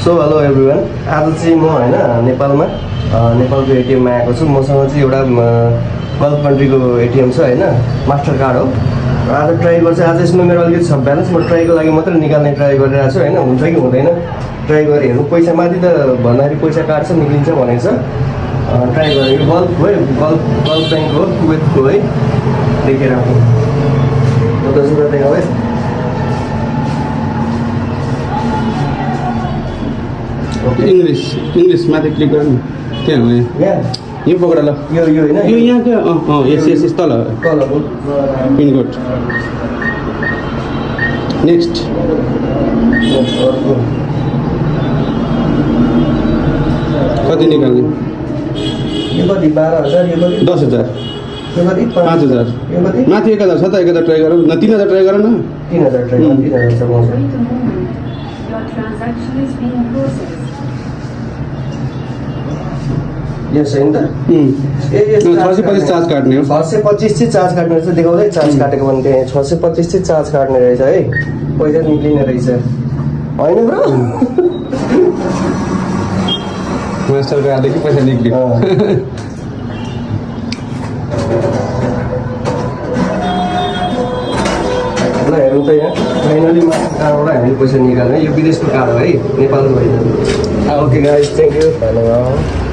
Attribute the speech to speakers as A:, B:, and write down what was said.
A: So hello everyone, आज चाहिँ म होइन नेपालको एटिएममा आएको छु। मसँग चाहिँ एउटा गल्फ कन्ट्रीको एटिएम छ होइन, मास्टर कार्ड हो। आज ट्राई गर्छु। आज यसमा मेरो अलिकति छ ब्यालेन्स, म ट्राईको लागि मात्रै निकाल्ने ट्राई गरिरहेको छु होइन। हुन्छ कि हुँदैन ट्राई गरेर हेर्नु। पैसा माथि त भन्दाखेरि पैसा काट्छ निक्लिन्छ भनेको छ। ट्राई गरेर यो गल्फ हो, गल्फ ब्याङ्क हो, कुवेतको है। देखेर आएको जता देखाऊ है।
B: इंग्लिश माथि क्लिक गर्नु त्यहाँ हो।
A: यहाँ
B: यो पक्ड ल।
A: यो हैन,
B: यो यहाँ क्या यस तल पिन कोड। नेक्स्ट कति निकाल्ने?
A: यो कति 12,000, यो कति
B: 10,000,
A: यो कति
B: 5,000,
A: यो कति
B: माथि 1,000 छ त। 1,000 ट्राई गरौँ न। 3,000 ट्राई गरौँ न।
A: 3,000 ट्राई गर्नु। 3,000 छ मसँग। यस हैन त।
B: 625 चार्ज काट्ने हो।
A: 625 चाहिँ चार्ज काट्ने रहेछ। देखाउँदै चार्ज काटेको भने त्यहाँ 625 चाहिँ चार्ज काट्ने रहेछ है। पैसा निक्लिने रहेछ होइन ब्रो।
B: मास्टर कार्डदेखि पैसा निक्ल्यो।
A: ल हेर्नु त यहाँ फाइनली मास्टर कार्डबाट हामीले पैसा निकाल्ने। यो विदेशको कार्ड हो है, नेपालको होइन। Okay guys, thank you. धन्यवाद।